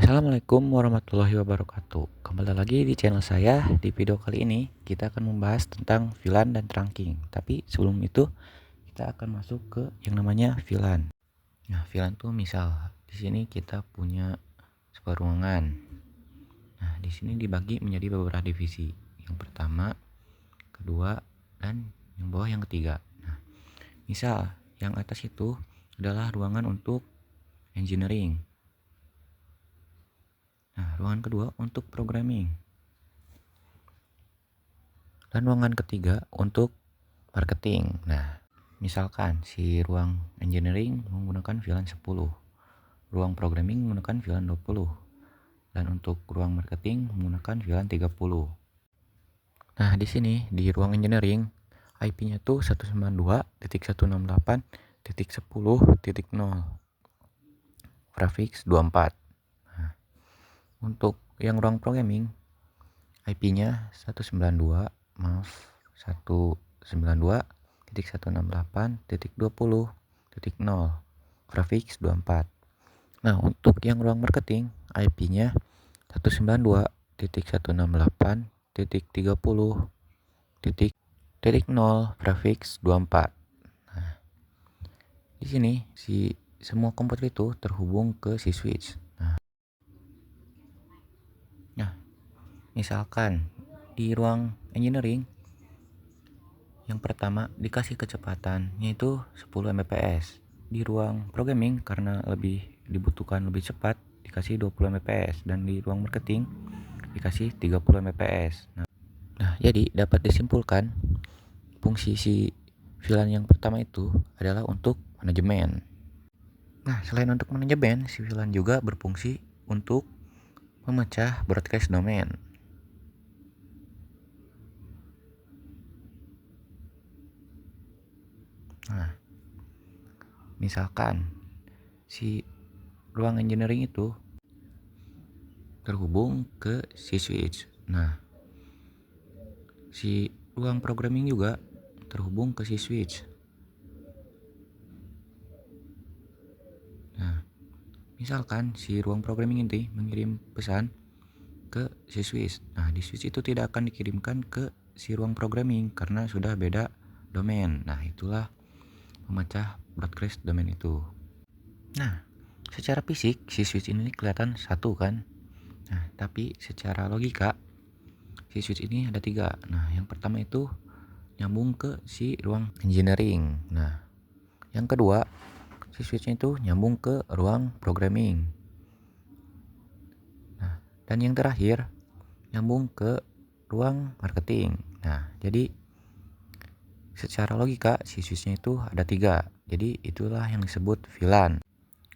Assalamualaikum warahmatullahi wabarakatuh. Kembali lagi di channel saya. Di video kali ini kita akan membahas tentang VLAN dan trunking. Tapi sebelum itu kita akan masuk ke yang namanya VLAN. Nah, VLAN tuh misal di sini kita punya sebuah ruangan. Nah, di sini dibagi menjadi beberapa divisi. Yang pertama, kedua, dan yang bawah yang ketiga. Nah, misal yang atas itu adalah ruangan untuk engineering. Nah, ruangan kedua untuk programming. Dan ruangan ketiga untuk marketing. Nah, misalkan si ruang engineering menggunakan VLAN 10, ruang programming menggunakan VLAN 20, dan untuk ruang marketing menggunakan VLAN 30. Nah, di sini di ruang engineering IP-nya tuh 192.168.10.0 prefix 24. Nah, untuk yang ruang programming IP-nya 192.168.168.20.0 prefix 24. Nah, untuk yang ruang marketing IP-nya 192.168.30.0 prefix 24. Nah, di sini si semua komputer itu terhubung ke si switch. Nah, misalkan di ruang engineering yang pertama dikasih kecepatannya itu 10 Mbps. Di ruang programming karena lebih dibutuhkan lebih cepat dikasih 20 Mbps, dan di ruang marketing dikasih 30 Mbps. Nah, jadi dapat disimpulkan fungsi si VLAN yang pertama itu adalah untuk manajemen. Nah, selain untuk manajemen, si VLAN juga berfungsi untuk memecah broadcast domain. Nah, misalkan si ruang engineering itu terhubung ke si switch. Nah, si ruang programming juga terhubung ke si switch. Nah, misalkan si ruang programming ini mengirim pesan ke si switch. Nah, di switch itu tidak akan dikirimkan ke si ruang programming karena sudah beda domain. Nah, itulah memecah broadcast domain itu. Nah, secara fisik si switch ini kelihatan satu kan. Nah, tapi secara logika si switch ini ada 3. Nah, yang pertama itu nyambung ke si ruang engineering. Nah, yang kedua si switchnya itu nyambung ke ruang programming. Nah, dan yang terakhir nyambung ke ruang marketing. Nah, jadi secara logika si switchnya itu ada 3. Jadi itulah yang disebut VLAN.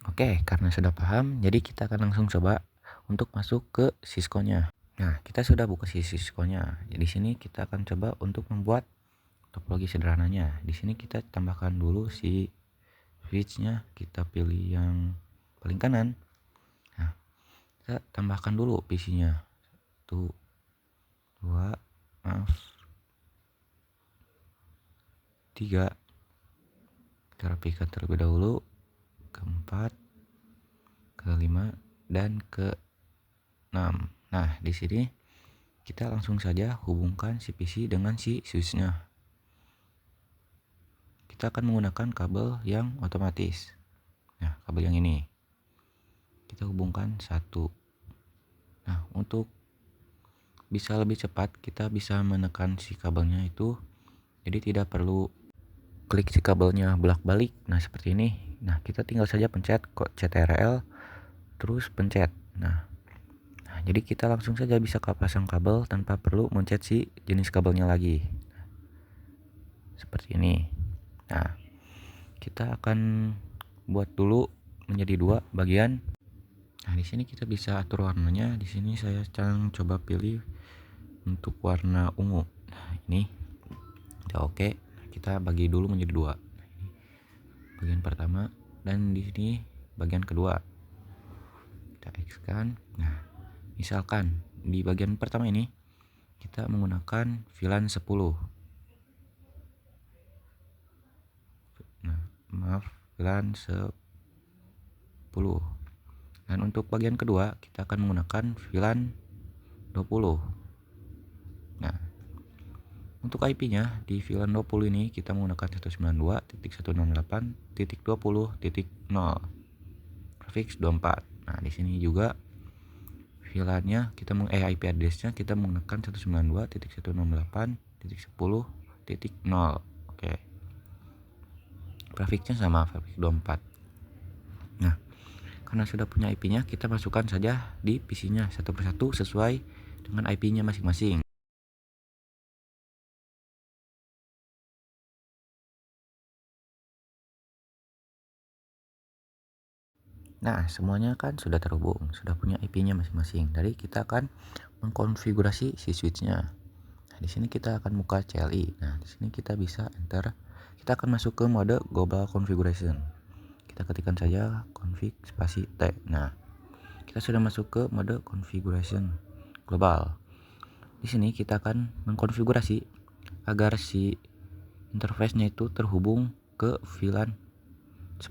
Oke, karena sudah paham, jadi kita akan langsung coba untuk masuk ke Cisco-nya. Nah, kita sudah buka si Cisco-nya. Di sini kita akan coba untuk membuat topologi sederhananya. Di sini kita tambahkan dulu si switch-nya, kita pilih yang paling kanan. Nah, kita tambahkan dulu PC-nya. 1, 2, 3. Kita rapikan terlebih dahulu. Keempat, kelima, dan ke-6. Nah, di sini kita langsung saja hubungkan si PC dengan si switch-nya. Kita akan menggunakan kabel yang otomatis. Nah, kabel yang ini kita hubungkan 1. Nah, untuk bisa lebih cepat kita bisa menekan si kabelnya itu, jadi tidak perlu klik si kabelnya bolak-balik. Nah, seperti ini. Nah, kita tinggal saja pencet CTRL terus pencet. Nah, jadi kita langsung saja bisa pasang kabel tanpa perlu mencet si jenis kabelnya lagi. Seperti ini. Nah, kita akan buat dulu menjadi 2 bagian. Nah, di sini kita bisa atur warnanya. Di sini saya coba pilih untuk warna ungu. Nah, ini udah oke. Kita bagi dulu menjadi 2. Bagian pertama dan di sini bagian kedua. Kita X-kan. Nah, misalkan di bagian pertama ini kita menggunakan VLAN 10. Nah, maaf, VLAN 10. Dan untuk bagian kedua kita akan menggunakan VLAN 20. Nah, untuk IP-nya di VLAN 20 ini kita menggunakan 192.168.20.0 prefix 24. Nah, di sini juga VLAN-nya IP address-nya kita menggunakan 192.168.10.0. Oke. Prefix-nya sama, prefix 24. Nah, karena sudah punya IP-nya, kita masukkan saja di PC-nya satu persatu sesuai dengan IP-nya masing-masing. Nah, semuanya kan sudah terhubung, sudah punya IP-nya masing-masing. Jadi kita akan mengkonfigurasi si switch-nya. Nah, di sini kita akan buka CLI. Nah, di sini kita bisa enter. Kita akan masuk ke mode global configuration. Kita ketikkan saja config spasi T. Nah, kita sudah masuk ke mode configuration global. Di sini kita akan mengkonfigurasi agar si interface-nya itu terhubung ke VLAN 10.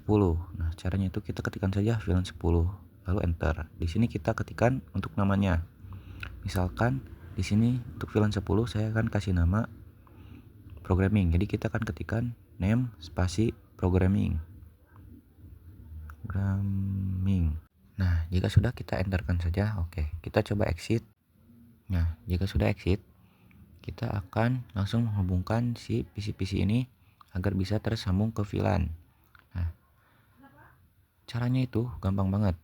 Nah, caranya itu kita ketikkan saja VLAN 10 lalu enter. Di sini kita ketikkan untuk namanya. Misalkan di sini untuk VLAN 10 saya akan kasih nama programming. Jadi kita akan ketikkan name spasi programming. Nah, jika sudah kita enterkan saja. Oke, kita coba exit. Nah, jika sudah exit, kita akan langsung menghubungkan si PC-PC ini agar bisa tersambung ke VLAN. Nah, caranya itu gampang banget.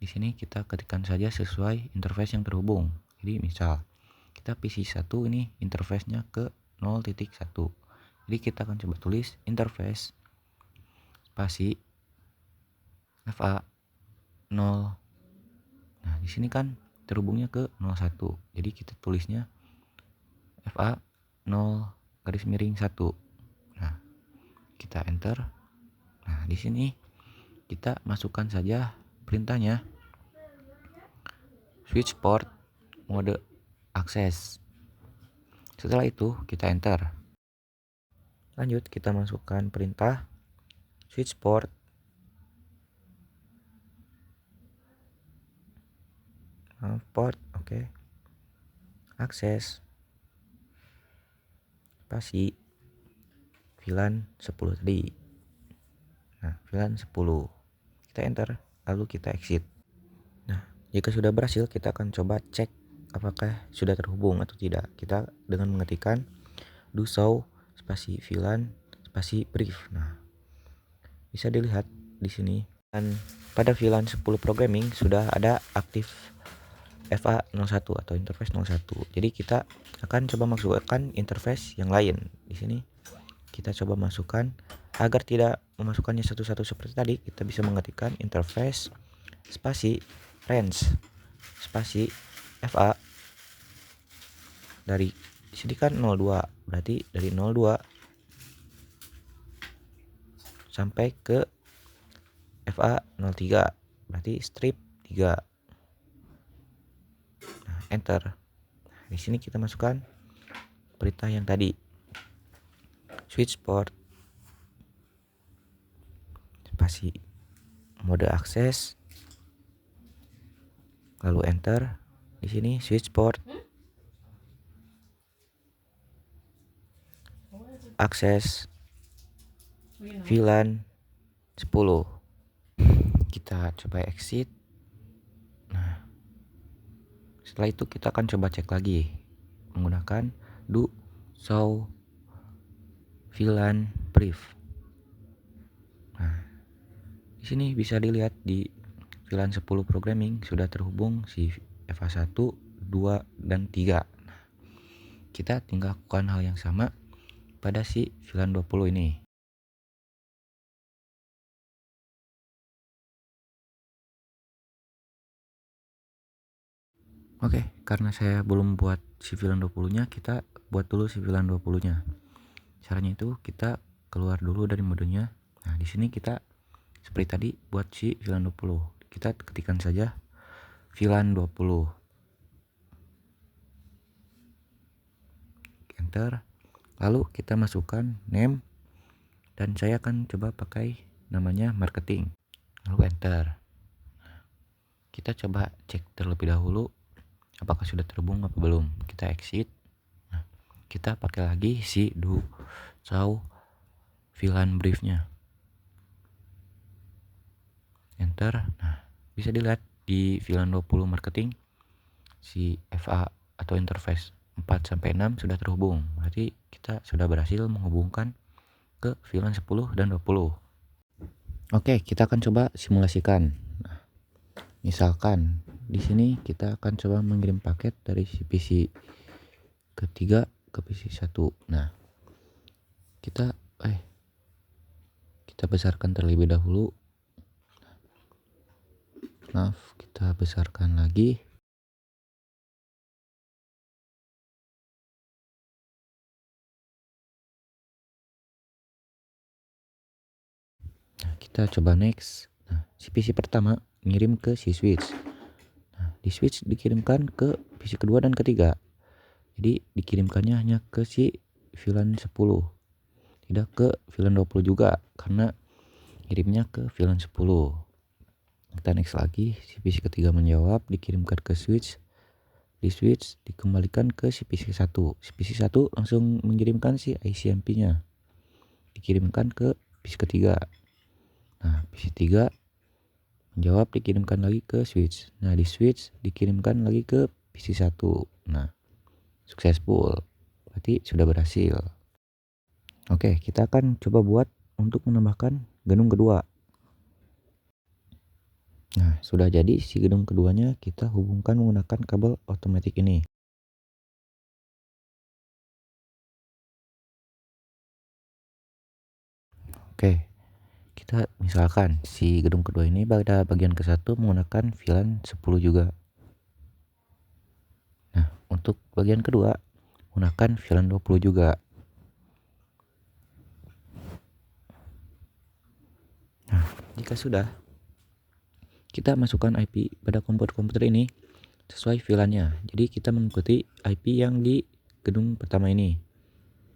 Di sini kita ketikkan saja sesuai interface yang terhubung. Jadi misal kita PC 1 ini interface-nya ke 0.1. Jadi kita akan coba tulis interface spasi FA 0. Nah, di sini kan terhubungnya ke 01. Jadi kita tulisnya FA 0 garis miring 1. Nah, kita enter. Nah, di sini kita masukkan saja perintahnya switch port mode akses. Setelah itu kita enter. Lanjut kita masukkan perintah switch port oke. Akses spasi VLAN 10 tadi. Nah, VLAN 10. Kita enter lalu kita exit. Nah, jika sudah berhasil kita akan coba cek apakah sudah terhubung atau tidak. Kita dengan mengetikkan do show spasi VLAN spasi brief. Nah, bisa dilihat di sini dan pada VLAN 10 programming sudah ada aktif FA01 atau interface 01. Jadi kita akan coba masukkan interface yang lain. Di sini kita coba masukkan agar tidak memasukkannya satu-satu seperti tadi. Kita bisa mengetikkan interface spasi range spasi FA dari sini kan 02. Berarti dari 02 sampai ke FA03. Berarti strip 3. Nah, enter. Di sini kita masukkan perintah yang tadi. Switch port spasi mode akses lalu enter. Di sini switch port akses VLAN 10. Kita coba exit. Nah, setelah itu kita akan coba cek lagi menggunakan do show VLAN brief. Nah, di sini bisa dilihat di VLAN 10 programming sudah terhubung si FA1, 2, dan 3. Nah, kita tinggal lakukan hal yang sama pada si VLAN 20 ini. Oke, karena saya belum buat si VLAN 20-nya, kita buat dulu si VLAN 20-nya. Caranya itu kita keluar dulu dari modenya. Nah, di sini kita seperti tadi buat si VLAN 20. Kita ketikkan saja VLAN 20. Enter. Lalu kita masukkan name dan saya akan coba pakai namanya marketing. Lalu enter. kita coba cek terlebih dahulu apakah sudah terhubung apa belum. Kita exit. Nah, kita pakai lagi si do show VLAN briefnya. Enter. Nah, bisa dilihat di VLAN 20 marketing si FA atau interface 4 sampai 6 sudah terhubung. Berarti kita sudah berhasil menghubungkan ke VLAN 10 dan 20. Oke, kita akan coba simulasikan. Nah, misalkan di sini kita akan coba mengirim paket dari si PC ketiga ke PC 1. Nah, kita besarkan terlebih dahulu. Maaf, kita besarkan lagi. Nah, kita coba next. Nah, si PC pertama ngirim ke si switch. Nah, di switch dikirimkan ke PC kedua dan ketiga. Jadi dikirimkannya hanya ke si VLAN 10. Tidak ke VLAN 20 juga karena kirimnya ke VLAN 10. Kita next lagi. Si PC ketiga menjawab, dikirimkan ke switch. Di switch dikembalikan ke si PC 1. Si PC 1 langsung mengirimkan si ICMP-nya. Dikirimkan ke PC ketiga. Nah, PC 3 menjawab, dikirimkan lagi ke switch. Nah, di switch dikirimkan lagi ke PC 1. Nah, successful. Berarti sudah berhasil. Oke, kita akan coba buat untuk menambahkan gedung kedua. Nah, sudah jadi si gedung keduanya kita hubungkan menggunakan kabel otomatis ini. Oke, kita misalkan si gedung kedua ini pada bagian ke-1 menggunakan VLAN 10 juga. Nah, untuk bagian kedua menggunakan VLAN 20 juga. Nah, jika sudah, kita masukkan IP pada komputer ini sesuai VLAN-nya. Jadi kita mengikuti IP yang di gedung pertama ini.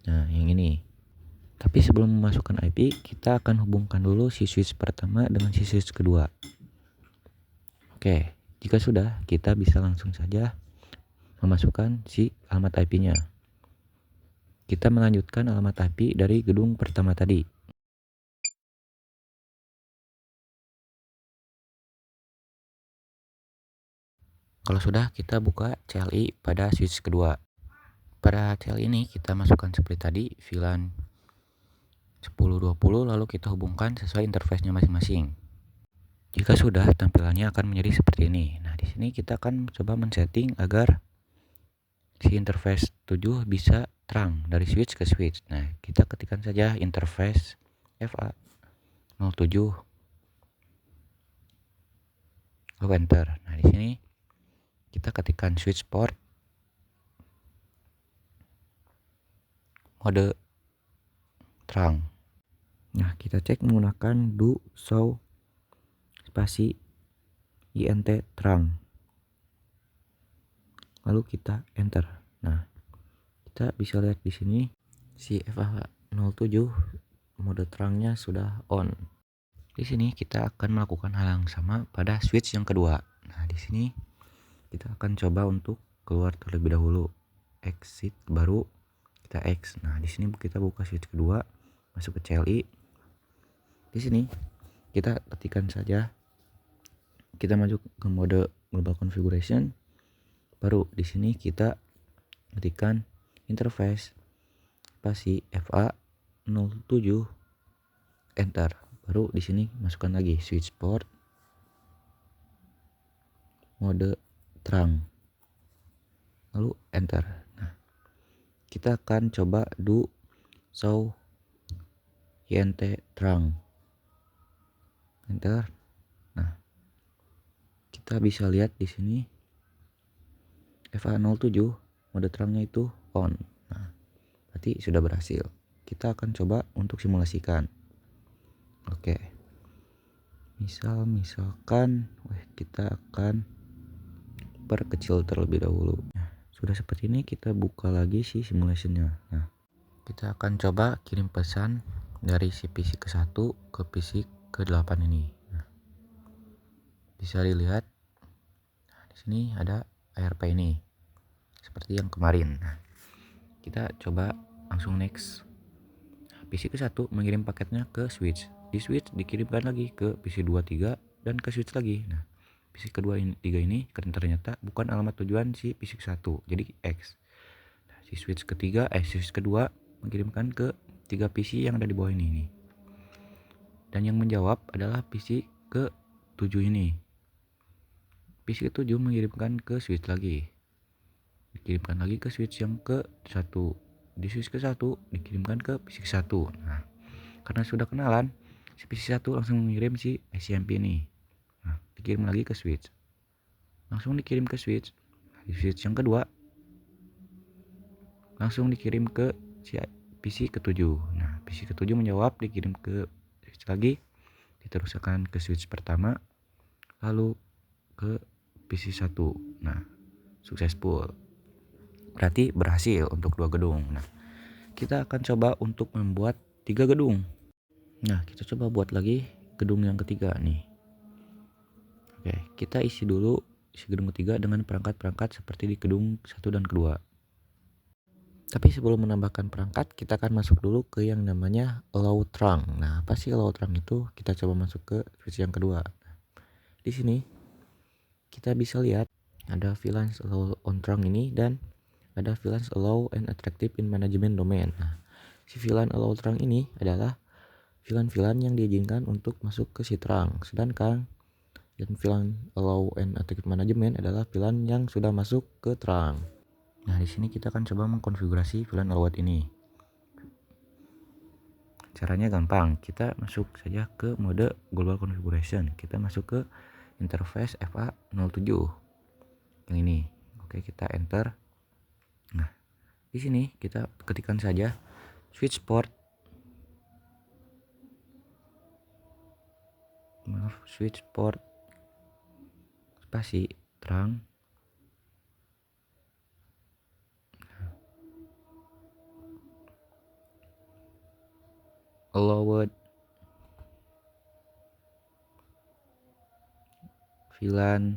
Nah, yang ini. Tapi sebelum memasukkan IP, kita akan hubungkan dulu si switch pertama dengan si switch kedua. Oke, jika sudah, kita bisa langsung saja memasukkan si alamat IP-nya. Kita melanjutkan alamat IP dari gedung pertama tadi. Kalau sudah, kita buka CLI pada switch kedua. Pada CLI ini kita masukkan seperti tadi VLAN 1020, lalu kita hubungkan sesuai interface-nya masing-masing. Jika sudah, tampilannya akan menjadi seperti ini. Nah, di sini kita akan coba men-setting agar si interface 7 bisa terang dari switch ke switch. Nah, kita ketikkan saja interface FA 07, lalu enter. Nah, di sini kita ketikkan switch port mode terang. Nah, kita cek menggunakan do show spasi int terang. Lalu kita enter. Nah, kita bisa lihat di sini si FA07 mode terangnya sudah on. Di sini kita akan melakukan hal yang sama pada switch yang kedua. Nah, di sini kita akan coba untuk keluar terlebih dahulu. Exit baru kita X. Nah, di sini kita buka switch kedua, masuk ke CLI. Di sini kita ketikkan saja, kita maju ke mode global configuration. Baru di sini kita ketikkan interface spasi FA07 enter. Baru di sini masukkan lagi switch port mode terang. Lalu enter. Nah, kita akan coba do show int terang. Enter. Nah, kita bisa lihat di sini FA07 mode terangnya itu on. Nah, berarti sudah berhasil. Kita akan coba untuk simulasikan. Oke. Misalkan kita akan perkecil terlebih dahulu. Nah, sudah seperti ini, kita buka lagi si simulasinya. Nah, kita akan coba kirim pesan dari si PC ke-1 ke PC ke-8 ini. Nah, bisa dilihat sini ada ARP ini seperti yang kemarin. Nah, kita coba langsung next. PC ke 1 mengirim paketnya ke switch. Di switch dikirimkan lagi ke PC 2 3 dan ke switch lagi. Nah, PC kedua ini 3 ini ternyata bukan alamat tujuan si PC ke 1, jadi X. Nah, si switch kedua mengirimkan ke 3 PC yang ada di bawah ini nih. Dan yang menjawab adalah PC ke 7 ini. PC ke 7 mengirimkan ke switch lagi. Dikirimkan lagi ke switch yang ke 1. Di switch ke 1 dikirimkan ke PC ke 1. Nah, karena sudah kenalan, si PC 1 langsung mengirim si SMP ini. Nah, dikirim lagi ke switch. Langsung dikirim ke switch. Di switch yang kedua langsung dikirim ke si PC ke-7. Nah, PC ke-7 menjawab, dikirim ke switch lagi, diteruskan ke switch pertama, lalu ke PC 1. Nah, successful. Berarti berhasil untuk 2 gedung. Nah, kita akan coba untuk membuat 3 gedung. Nah, kita coba buat lagi gedung yang ketiga nih. Oke, kita isi dulu isi gedung ketiga dengan perangkat-perangkat seperti di gedung 1 dan kedua. Tapi sebelum menambahkan perangkat, kita akan masuk dulu ke yang namanya allow trunk. Nah, apa sih allow trunk itu? Kita coba masuk ke switch yang kedua. Di sini kita bisa lihat ada VLAN allow on trunk ini dan ada VLAN allow and attractive in management domain. Nah, si VLAN allow trunk ini adalah VLAN yang diizinkan untuk masuk ke si trunk. Sedangkan dan VLAN allow and attractive management adalah VLAN yang sudah masuk ke trunk. Nah, di sini kita akan coba mengkonfigurasi VLAN allowed ini. Caranya gampang, kita masuk saja ke mode global configuration. Kita masuk ke interface FA07 yang ini. Oke, kita enter. Nah, di sini kita ketikkan saja switch port spasi trunk allowed VLAN,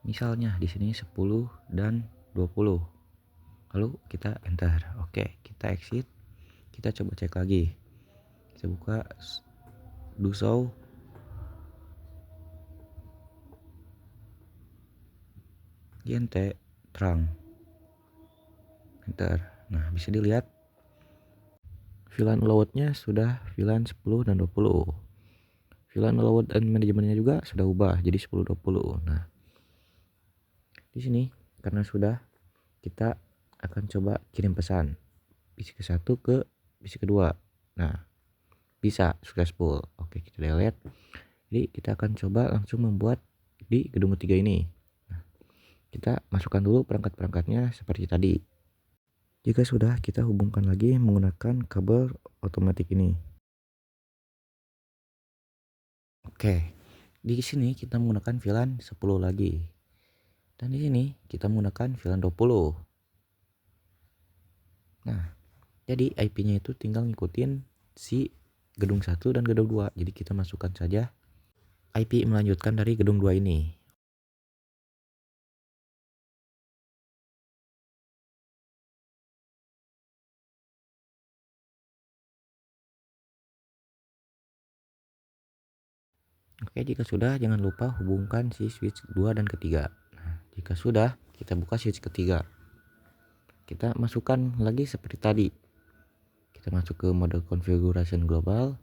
misalnya di sini 10 dan 20. Lalu kita enter. Oke, kita exit. Kita coba cek lagi. Kita buka do show. GNT trunk. Enter. Nah, bisa dilihat VLAN allowed-nya sudah VLAN 10 dan 20. VLAN allowed dan manajemennya juga sudah ubah jadi 10 20. Nah, di sini karena sudah, kita akan coba kirim pesan PC ke 1 ke PC kedua. Nah, bisa successful. Oke, kita delete. Jadi kita akan coba langsung membuat di gedung ketiga ini. Nah, kita masukkan dulu perangkat-perangkatnya seperti tadi. Jika sudah, kita hubungkan lagi menggunakan kabel otomatis ini. Oke, di sini kita menggunakan VLAN 10 lagi. Dan di sini kita menggunakan VLAN 20. Nah, jadi IP-nya itu tinggal ngikutin si gedung 1 dan gedung 2. Jadi kita masukkan saja IP melanjutkan dari gedung 2 ini. Oke, jika sudah, jangan lupa hubungkan si switch 2 dan ketiga. Nah, jika sudah, kita buka switch ketiga. Kita masukkan lagi seperti tadi. Kita masuk ke mode configuration global.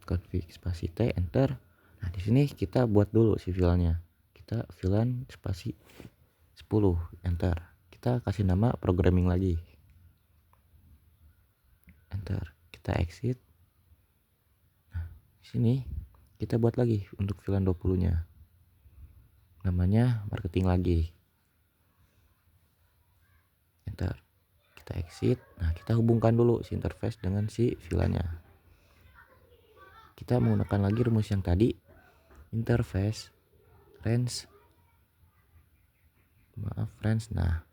Config spasi T, enter. Nah, di sini kita buat dulu si VLAN-nya. Kita VLAN spasi 10, enter. Kita kasih nama programming lagi. Enter. Kita exit. Nah, di sini kita buat lagi untuk VLAN 20-nya. Namanya marketing lagi. Enter. Kita exit. Nah, kita hubungkan dulu si interface dengan si VLAN-nya. Kita menggunakan lagi rumus yang tadi. Interface range. Nah,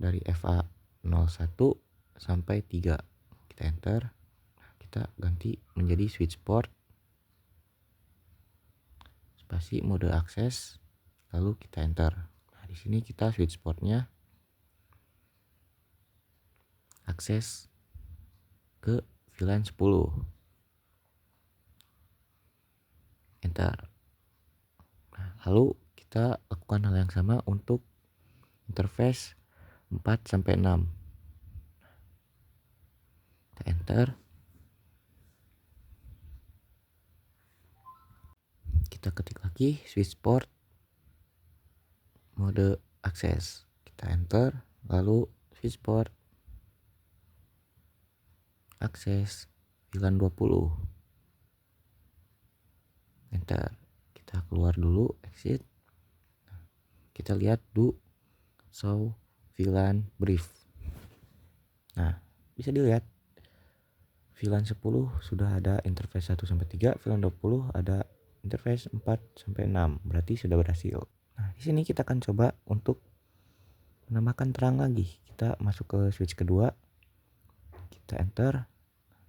dari FA01 sampai 3. Kita enter. Nah, kita ganti menjadi switch port spasi mode akses, lalu kita enter. Nah, di sini kita switch portnya akses ke VLAN 10. Enter. Nah, lalu kita lakukan hal yang sama untuk interface 4 sampai 6. Kita enter. Kita ketik lagi switch port mode akses. Kita enter, lalu switch port akses VLAN 20. Enter. Kita keluar dulu, exit. Kita lihat do show VLAN brief. Nah, bisa dilihat VLAN 10 sudah ada interface 1 sampai 3, VLAN 20 ada interface 4 sampai 6. Berarti sudah berhasil. Nah, di sini kita akan coba untuk menambahkan terang lagi. Kita masuk ke switch kedua. Kita enter,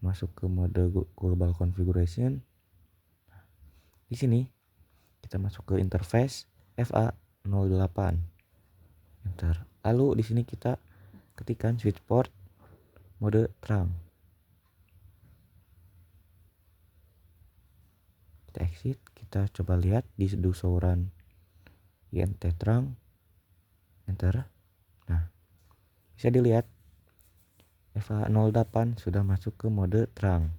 masuk ke mode global configuration. Di sini kita masuk ke interface FA08. Enter. Lalu di sini kita ketikkan switch port mode terang. Kita exit, kita coba lihat di show run INT terang. Enter. Nah, bisa dilihat FA08 sudah masuk ke mode terang.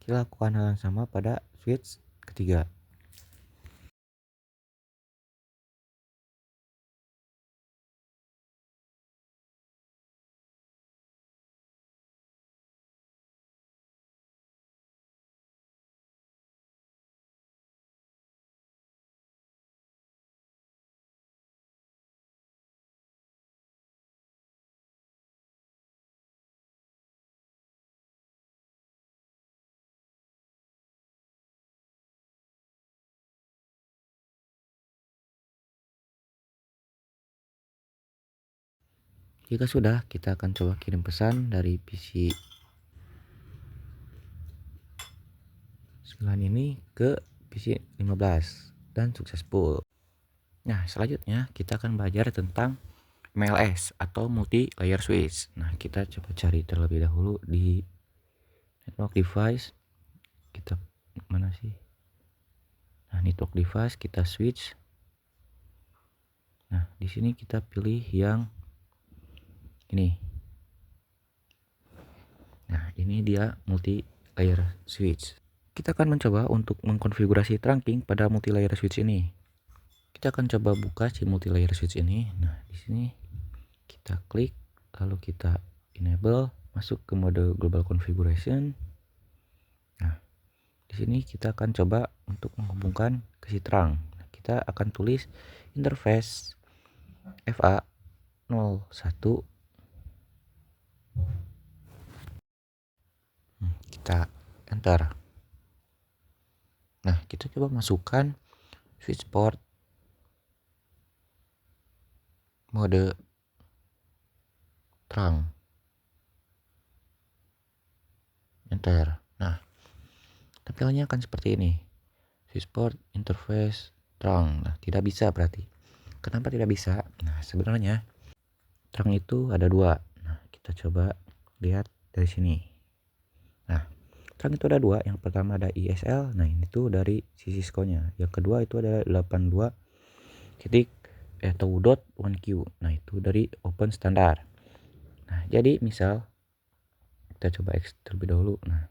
Kita lakukan hal yang sama pada switch ketiga. Jika sudah, kita akan coba kirim pesan dari PC 9 ini ke PC 15 dan successful. Nah, selanjutnya kita akan belajar tentang MLS atau multi layer switch. Nah, kita coba cari terlebih dahulu di network device. Kita mana sih? Nah, network device kita switch. Nah, di sini kita pilih yang ini. Nah, ini dia multi layer switch. Kita akan mencoba untuk mengkonfigurasi trunking pada multi layer switch ini. Kita akan coba buka si multi layer switch ini. Nah, di sini kita klik, lalu kita enable, masuk ke mode global configuration. Nah, di sini kita akan coba untuk menghubungkan ke si terang. Nah, kita akan tulis interface FA01. Kita enter. Nah, kita coba masukkan switch port mode terang. Enter. Nah, tampilannya akan seperti ini. Switch port interface terang. Nah, tidak bisa berarti. Kenapa tidak bisa? Nah, sebenarnya terang itu ada dua. Nah, kita coba lihat dari sini. Nah, terang itu ada dua. Yang pertama ada ISL. Nah, ini tuh dari si Cisco-nya. Yang kedua itu ada 82 titik atau dot 1Q. Nah, itu dari open standar. Nah, jadi misal kita coba X terlebih dahulu. Nah,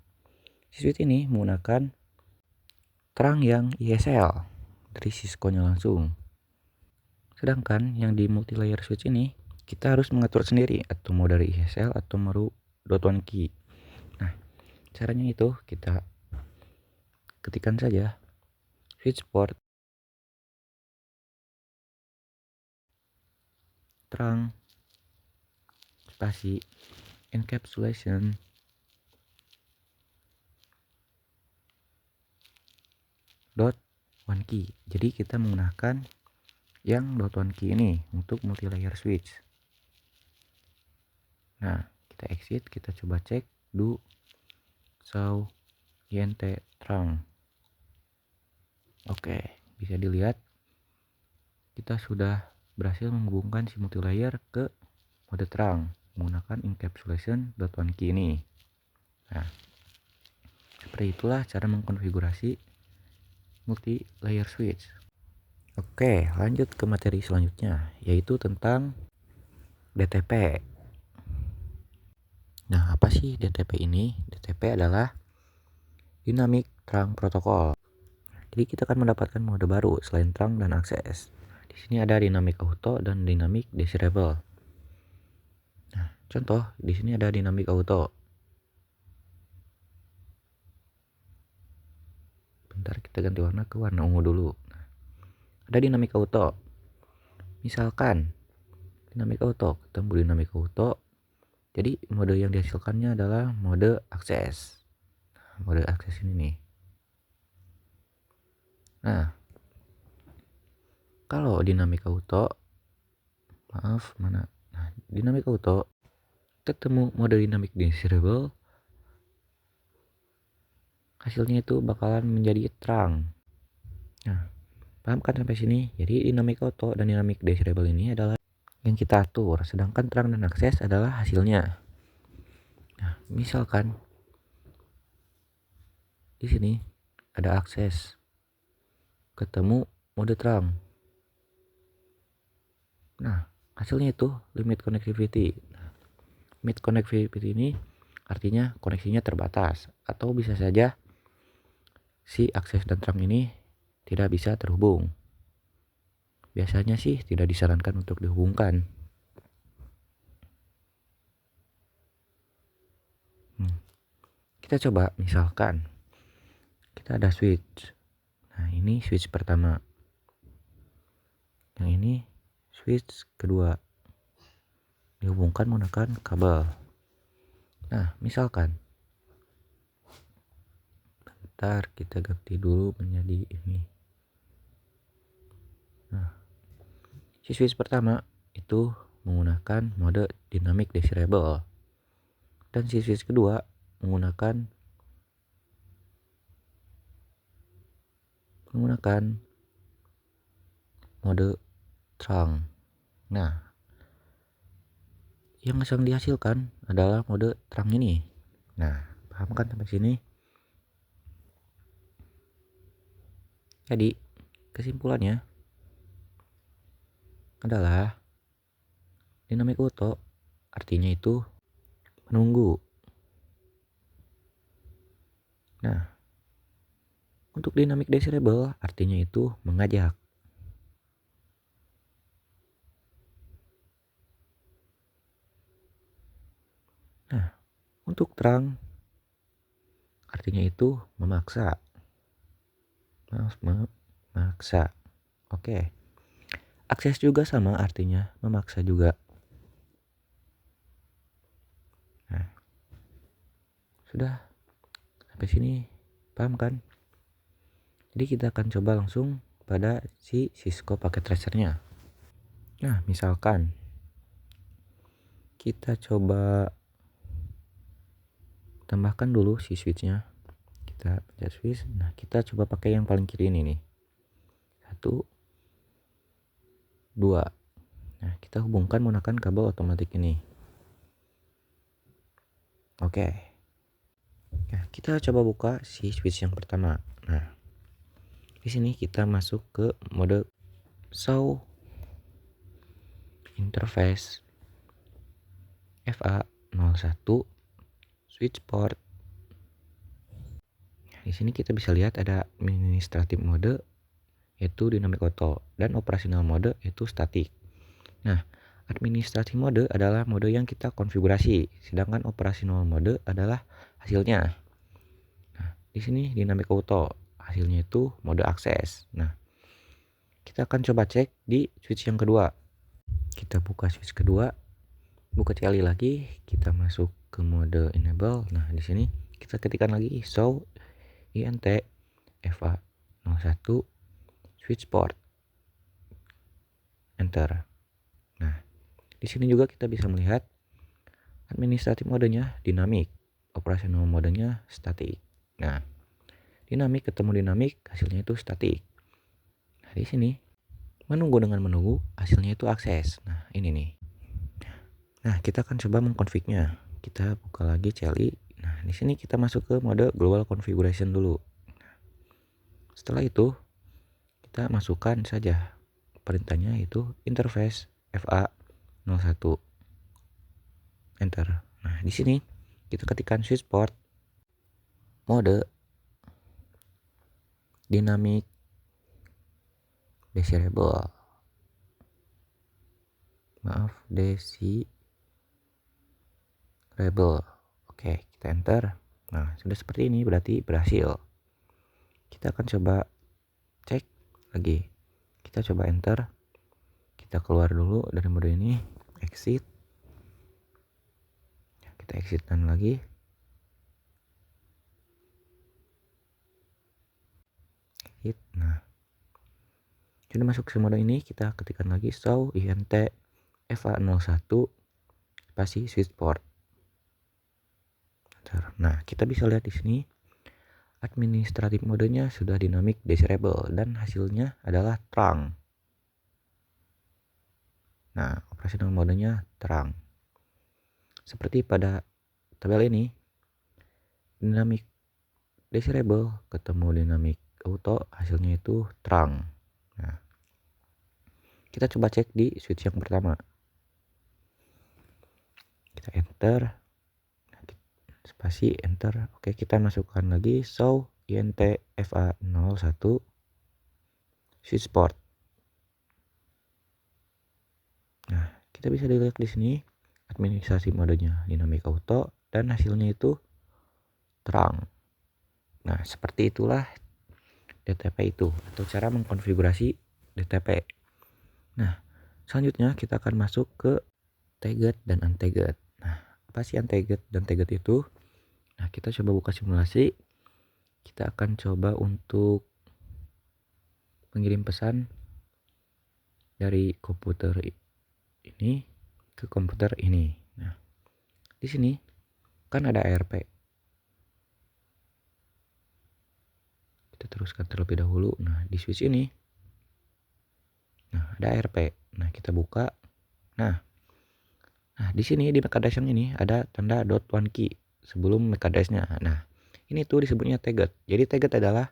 si switch ini menggunakan terang yang ISL dari Cisco-nya langsung. Sedangkan yang di multi layer switch ini kita harus mengatur sendiri atau mau dari ISL atau mau dot 1Key. Nah, caranya itu kita ketikkan saja switch port terang spasi encapsulation dot 1Key. Jadi kita menggunakan yang dot 1Key ini untuk multi layer switch. Nah, kita exit, kita coba cek do show INT terang. Oke, bisa dilihat kita sudah berhasil menghubungkan si multilayer ke mode terang menggunakan encapsulation.1 key ini. Nah, seperti itulah cara mengkonfigurasi multi-layer switch. Oke, lanjut ke materi selanjutnya, yaitu tentang DTP. Nah, apa sih DTP ini? DTP adalah Dynamic Trunk Protocol. Jadi kita akan mendapatkan mode baru selain trunk dan akses. Di sini ada Dynamic Auto dan Dynamic Desirable. Nah, contoh di sini ada Dynamic Auto. Bentar, kita ganti warna ke warna ungu dulu. Nah, ada Dynamic Auto. Misalkan Dynamic Auto ketemu Dynamic Auto, jadi mode yang dihasilkannya adalah mode akses. Mode akses ini nih. Nah, kalau Dynamic Auto, Dynamic Auto ketemu mode Dynamic Desirable, hasilnya itu bakalan menjadi terang. Nah, paham kan sampai sini? Jadi Dynamic Auto dan Dynamic Desirable ini adalah yang kita atur, sedangkan terang dan akses adalah hasilnya. Nah, misalkan di sini ada akses ketemu mode terang. Nah, hasilnya itu limit connectivity. Limit connectivity ini artinya koneksinya terbatas, atau bisa saja si akses dan terang ini tidak bisa terhubung. Biasanya sih tidak disarankan untuk dihubungkan. Kita coba misalkan kita ada switch. Nah, ini switch pertama. Yang ini switch kedua. Dihubungkan menggunakan kabel. Nah, misalkan bentar, kita ganti dulu menjadi ini. Nah, si switch pertama itu menggunakan mode Dynamic Desirable, dan si switch kedua menggunakan mode terang. Nah, yang sedang dihasilkan adalah mode terang ini. Nah, paham kan sampai sini? Jadi, kesimpulannya adalah Dynamic Auto artinya itu menunggu. Nah, untuk Dynamic Desirable artinya itu mengajak. Nah, untuk terang artinya itu memaksa. Memaksa. Oke. Akses juga sama artinya memaksa juga. Nah, sudah sampai sini paham kan? Jadi kita akan coba langsung pada si Cisco packet tracernya. Nah, misalkan kita coba tambahkan dulu si switchnya. Kita pencet switch. Nah, kita coba pakai yang paling kiri ini nih. 1, 2. Nah, kita hubungkan menggunakan kabel otomatis ini. Oke. Nah, kita coba buka si switch yang pertama. Nah, di sini kita masuk ke mode show interface FA01 switch port. Di sini kita bisa lihat ada administrative mode yaitu dynamic auto dan operasional mode yaitu static. Nah, administrative mode adalah mode yang kita konfigurasi, sedangkan operasional mode adalah hasilnya. Nah, di sini dynamic auto hasilnya itu mode akses. Nah, kita akan coba cek di switch yang kedua. Kita buka switch kedua, buka sekali lagi, kita masuk ke mode enable. Nah, di sini kita ketikkan lagi show int FA01 switch port. Enter. Nah, di sini juga kita bisa melihat administratif modenya dinamik, operasional modenya statik. Nah, dinamik ketemu dinamik hasilnya itu statik. di sini menunggu dengan menunggu hasilnya itu akses. Nah, ini nih. Nah, kita akan coba mengkonfignya. Kita buka lagi CLI. Nah, di sini kita masuk ke mode global configuration dulu. Setelah itu, kita masukkan saja perintahnya itu interface FA01. Enter. Nah, di sini kita ketikkan switch port mode dynamic desirable. Maaf, desirable. Oke, kita enter. Nah, sudah seperti ini berarti berhasil. Kita akan coba cek lagi. Kita coba enter. Kita keluar dulu dari mode ini, exit. Kita exitkan lagi. Exit. Nah, sudah masuk ke mode ini, kita ketikkan lagi show int FA01 spasi switch port. Nah, kita bisa lihat di sini administratif modenya sudah dynamic desirable dan hasilnya adalah terang. Nah, operasional modenya terang. Seperti pada tabel ini, dynamic desirable ketemu dynamic auto, hasilnya itu terang. Nah, kita coba cek di switch yang pertama. Kita enter, spasi enter. Oke, kita masukkan lagi show int FA01 switch port. Nah, kita bisa dilihat di sini administrasi modenya dynamic auto dan hasilnya itu terang. Nah, seperti itulah DTP itu atau cara mengkonfigurasi DTP. Nah, selanjutnya kita akan masuk ke tagged dan untagged. Nah, apa sih untagged dan tagged itu? Nah, kita coba buka simulasi. Kita akan coba untuk mengirim pesan dari komputer ini ke komputer ini. Nah, di sini kan ada ARP. Kita teruskan terlebih dahulu. Nah, di switch ini, nah ada ARP. Nah, kita buka. Nah, di sini di MAC address yang ini ada tanda .1 key sebelum MAC address-nya. Nah, ini tuh disebutnya tagged. Jadi tagged adalah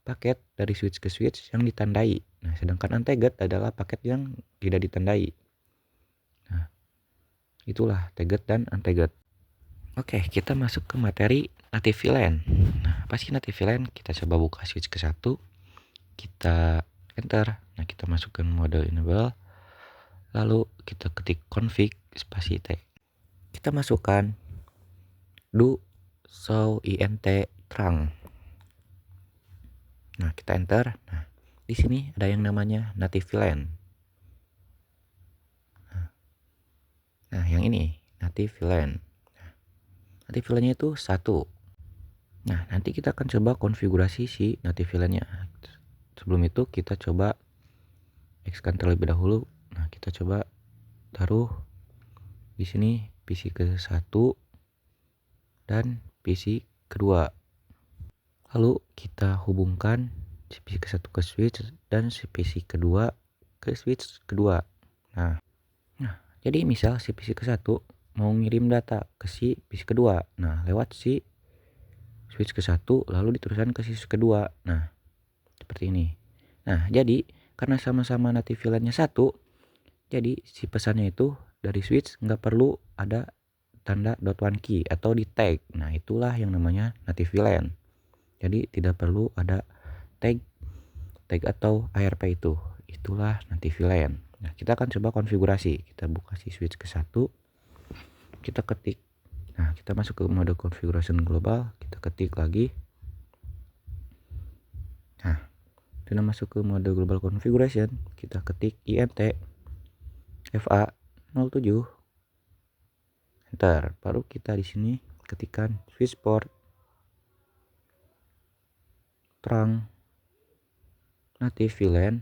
paket dari switch ke switch yang ditandai. Nah, sedangkan untagged adalah paket yang tidak ditandai. Nah, itulah tagged dan untagged. Oke, kita masuk ke materi native VLAN. Nah, apa sih native VLAN? Kita coba buka switch ke 1. Kita enter. Nah, kita masukkan mode enable. Lalu kita ketik config spasi T. Kita masukkan do show int terang. Nah, kita enter. Nah, di sini ada yang namanya native VLAN. Nah, yang ini native VLAN. Native VLAN-nya itu 1. Nah, nanti kita akan coba konfigurasi si native VLAN-nya. Sebelum itu kita coba X-kan terlebih dahulu. Nah, kita coba taruh di sini PC ke-1 dan PC kedua. Lalu kita hubungkan si PC ke-1 ke switch dan si PC kedua ke switch kedua. Nah, jadi misal si PC ke-1 mau ngirim data ke si PC kedua. Nah, lewat si switch ke-1 lalu diteruskan ke switch kedua. Nah, seperti ini. Nah, jadi karena sama-sama native VLAN-nya 1, jadi si pesannya itu dari switch nggak perlu ada tanda .1 key atau di tag. Nah, itulah yang namanya native VLAN. Jadi tidak perlu ada tag atau ARP itu. Itulah native VLAN. Nah, kita akan coba konfigurasi. Kita buka si switch ke 1. Kita ketik. Nah, kita masuk ke mode configuration global. Kita ketik lagi. Nah, sudah masuk ke mode global configuration. Kita ketik int FA07. Enter. Baru kita di sini ketikkan switch port terang native VLAN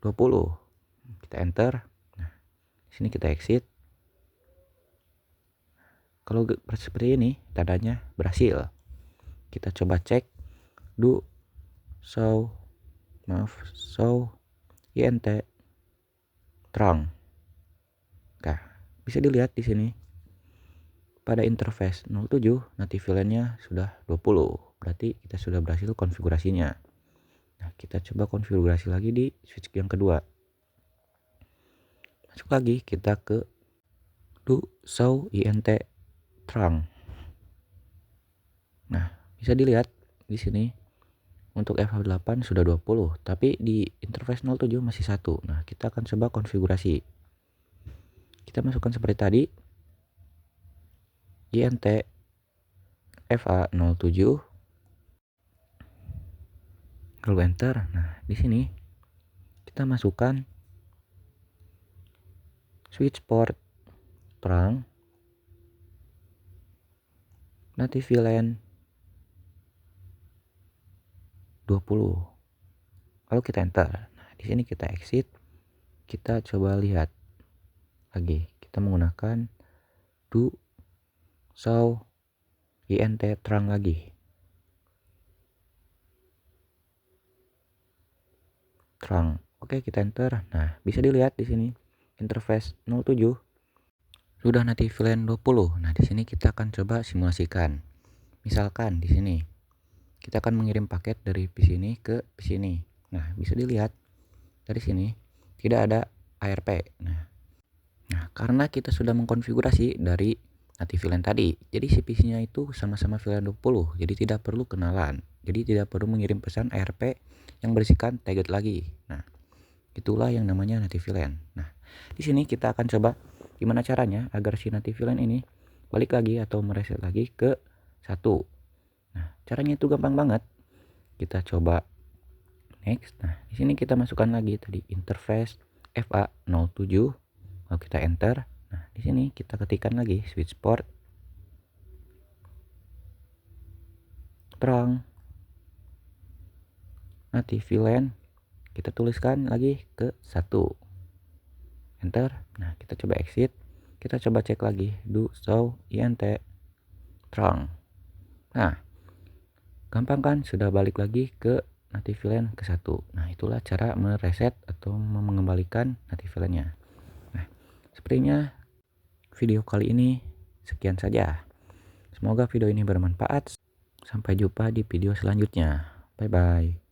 20. Kita enter. Nah, di sini kita exit. Kalau seperti ini tandanya berhasil. Kita coba cek do show int trunk. Nah, bisa dilihat di sini pada interface 07 native VLAN-nya sudah 20. Berarti kita sudah berhasil konfigurasinya. Nah, kita coba konfigurasi lagi di switch yang kedua. Masuk lagi kita ke do show int trunk. Nah, bisa dilihat di sini untuk FH8 sudah 20, tapi di interface 07 masih 1. Nah, kita akan coba konfigurasi. Kita masukkan seperti tadi. int FA07 lalu enter. Nah, di sini kita masukkan switch port trunk native VLAN 20. Lalu kita enter. Nah, di sini kita exit. Kita coba lihat lagi. Kita menggunakan do show int trunk lagi. Trunk. Oke, kita enter. Nah, bisa dilihat di sini interface 07 sudah native VLAN 20. Nah, di sini kita akan coba simulasikan. Misalkan di sini kita akan mengirim paket dari PC ini ke PC ini. Nah, bisa dilihat dari sini tidak ada ARP. Nah, karena kita sudah mengkonfigurasi dari native VLAN tadi, jadi si PC-nya itu sama-sama VLAN 20, jadi tidak perlu kenalan. Jadi tidak perlu mengirim pesan ARP yang berisikan target lagi. Nah, itulah yang namanya native VLAN. Nah, di sini kita akan coba gimana caranya agar si native VLAN ini balik lagi atau mereset lagi ke 1. Nah, caranya itu gampang banget. Kita coba next. Nah, di sini kita masukkan lagi tadi interface FA07. Lalu kita enter. Nah, di sini kita ketikkan lagi switch port trunk native VLAN. Kita tuliskan lagi ke 1. Enter. Nah, kita coba exit. Kita coba cek lagi do show int trunk. Nah, gampang kan, sudah balik lagi ke native VLAN ke 1. Nah, itulah cara mereset atau mengembalikan native VLAN-nya. Nah, sepertinya video kali ini sekian saja. Semoga video ini bermanfaat. Sampai jumpa di video selanjutnya. Bye bye.